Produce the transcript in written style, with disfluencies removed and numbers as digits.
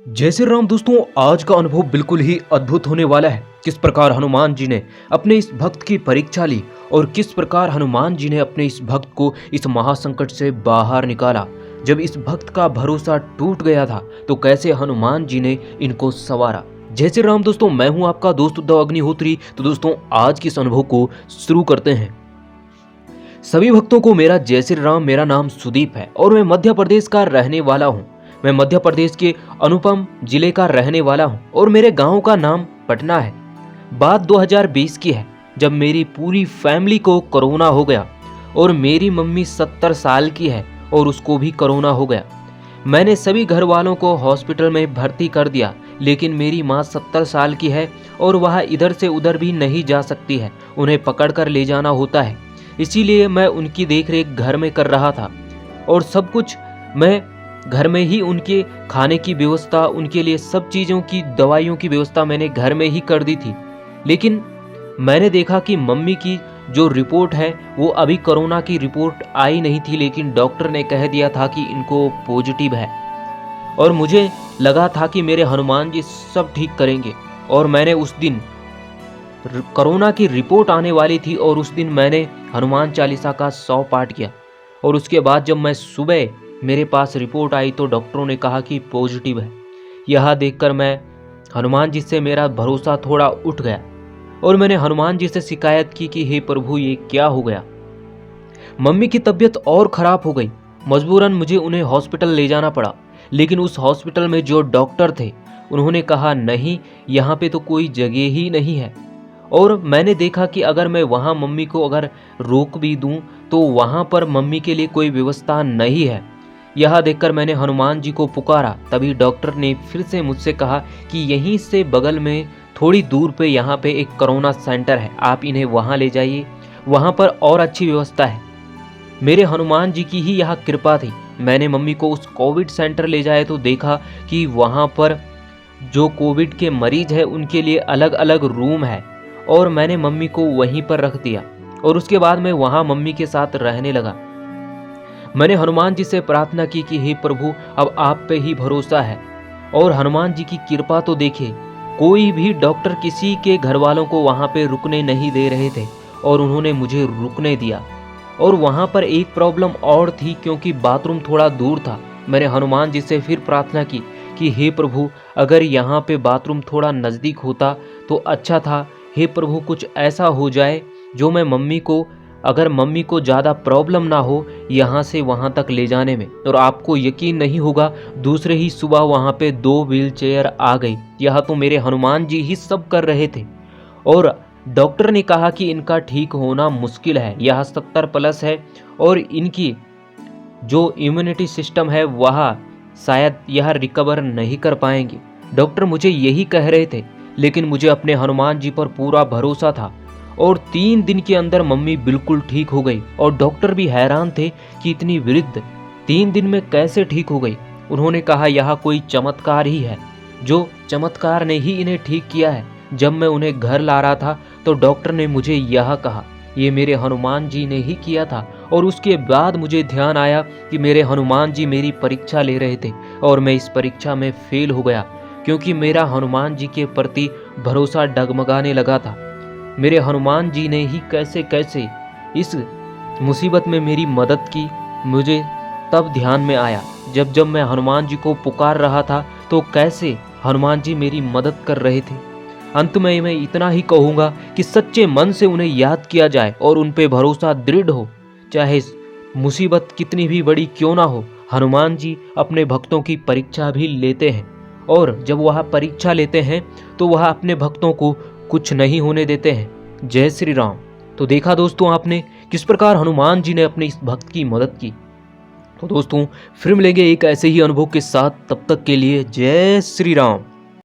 जय श्री राम दोस्तों, आज का अनुभव बिल्कुल ही अद्भुत होने वाला है। किस प्रकार हनुमान जी ने अपने इस भक्त की परीक्षा ली और किस प्रकार हनुमान जी ने अपने इस भक्त को इस महासंकट से बाहर निकाला। जब इस भक्त का भरोसा टूट गया था तो कैसे हनुमान जी ने इनको संवारा। जय श्री राम दोस्तों, मैं हूं आपका दोस्त उद्धव अग्निहोत्री। तो दोस्तों, आज के इस अनुभव को शुरू करते हैं। सभी भक्तों को मेरा जय श्री राम। मेरा नाम सुदीप है और मैं मध्य प्रदेश का रहने वाला हूँ। मैं मध्य प्रदेश के अनुपम जिले का रहने वाला हूँ और मेरे गांव का नाम पटना है। बात 2020 की है, जब मेरी पूरी फैमिली को कोरोना हो गया और मेरी मम्मी 70 साल की है और उसको भी कोरोना हो गया। मैंने सभी घर वालों को हॉस्पिटल में भर्ती कर दिया, लेकिन मेरी माँ 70 साल की है और वह इधर से उधर भी नहीं जा सकती है, उन्हें पकड़ कर ले जाना होता है। इसीलिए मैं उनकी देखरेख घर में कर रहा था और सब कुछ मैं घर में ही, उनके खाने की व्यवस्था, उनके लिए सब चीज़ों की, दवाइयों की व्यवस्था मैंने घर में ही कर दी थी। लेकिन मैंने देखा कि मम्मी की जो रिपोर्ट है वो अभी कोरोना की रिपोर्ट आई नहीं थी, लेकिन डॉक्टर ने कह दिया था कि इनको पॉजिटिव है। और मुझे लगा था कि मेरे हनुमान जी सब ठीक करेंगे। और मैंने उस दिन कोरोना की रिपोर्ट आने वाली थी और उस दिन मैंने हनुमान चालीसा का 100 पाठ किया। और उसके बाद जब मैं सुबह मेरे पास रिपोर्ट आई तो डॉक्टरों ने कहा कि पॉजिटिव है। यह देखकर मैं हनुमान जी से मेरा भरोसा थोड़ा उठ गया और मैंने हनुमान जी से शिकायत की कि हे प्रभु, ये क्या हो गया। मम्मी की तबीयत और ख़राब हो गई। मजबूरन मुझे उन्हें हॉस्पिटल ले जाना पड़ा, लेकिन उस हॉस्पिटल में जो डॉक्टर थे उन्होंने कहा नहीं, यहाँ पे तो कोई जगह ही नहीं है। और मैंने देखा कि अगर मैं वहाँ मम्मी को अगर रोक भी दूँ तो वहाँ पर मम्मी के लिए कोई व्यवस्था नहीं है। यह देखकर मैंने हनुमान जी को पुकारा। तभी डॉक्टर ने फिर से मुझसे कहा कि यहीं से बगल में थोड़ी दूर पे यहाँ पे एक कोरोना सेंटर है, आप इन्हें वहाँ ले जाइए, वहाँ पर और अच्छी व्यवस्था है। मेरे हनुमान जी की ही यह कृपा थी। मैंने मम्मी को उस कोविड सेंटर ले जाए तो देखा कि वहाँ पर जो कोविड के मरीज है उनके लिए अलग अलग रूम है और मैंने मम्मी को वहीं पर रख दिया और उसके बाद मैं वहाँ मम्मी के साथ रहने लगा। मैंने हनुमान जी से प्रार्थना की कि हे प्रभु, अब आप पे ही भरोसा है। और हनुमान जी की कृपा तो देखिए, कोई भी डॉक्टर किसी के घर वालों को वहाँ पे रुकने नहीं दे रहे थे और उन्होंने मुझे रुकने दिया। और वहाँ पर एक प्रॉब्लम और थी, क्योंकि बाथरूम थोड़ा दूर था। मैंने हनुमान जी से फिर प्रार्थना की कि हे प्रभु, अगर यहाँ पे बाथरूम थोड़ा नज़दीक होता तो अच्छा था। हे प्रभु, कुछ ऐसा हो जाए जो मैं मम्मी को, अगर मम्मी को ज़्यादा प्रॉब्लम ना हो यहाँ से वहाँ तक ले जाने में। और आपको यकीन नहीं होगा, दूसरे ही सुबह वहाँ पे 2 व्हील चेयर आ गई। यह तो मेरे हनुमान जी ही सब कर रहे थे। और डॉक्टर ने कहा कि इनका ठीक होना मुश्किल है, यह 70 प्लस है और इनकी जो इम्यूनिटी सिस्टम है वह शायद यह रिकवर नहीं कर पाएंगे। डॉक्टर मुझे यही कह रहे थे, लेकिन मुझे अपने हनुमान जी पर पूरा भरोसा था और 3 दिन के अंदर मम्मी बिल्कुल ठीक हो गई। और डॉक्टर भी हैरान थे कि इतनी वृद्ध 3 दिन में कैसे ठीक हो गई। उन्होंने कहा यह कोई चमत्कार ही है, जो चमत्कार ने ही इन्हें ठीक किया है। जब मैं उन्हें घर ला रहा था तो डॉक्टर ने मुझे यह कहा, ये मेरे हनुमान जी ने ही किया था। और उसके बाद मुझे ध्यान आया कि मेरे हनुमान जी मेरी परीक्षा ले रहे थे और मैं इस परीक्षा में फेल हो गया, क्योंकि मेरा हनुमान जी के प्रति भरोसा डगमगाने लगा था। मेरे हनुमान जी ने ही कैसे कैसे इस मुसीबत में मेरी मदद की, मुझे तब ध्यान में आया। जब मैं हनुमान जी को पुकार रहा था तो कैसे हनुमान जी मेरी मदद कर रहे थे। अंत में मैं इतना ही कहूँगा कि सच्चे मन से उन्हें याद किया जाए और उन पे भरोसा दृढ़ हो, चाहे मुसीबत कितनी भी बड़ी क्यों ना हो। हनुमान जी अपने भक्तों की परीक्षा भी लेते हैं और जब वह परीक्षा लेते हैं तो वह अपने भक्तों को कुछ नहीं होने देते हैं। जय श्री राम। तो देखा दोस्तों आपने किस प्रकार हनुमान जी ने अपने इस भक्त की मदद की। तो दोस्तों, फिर मिलेंगे एक ऐसे ही अनुभव के साथ, तब तक के लिए जय श्री राम।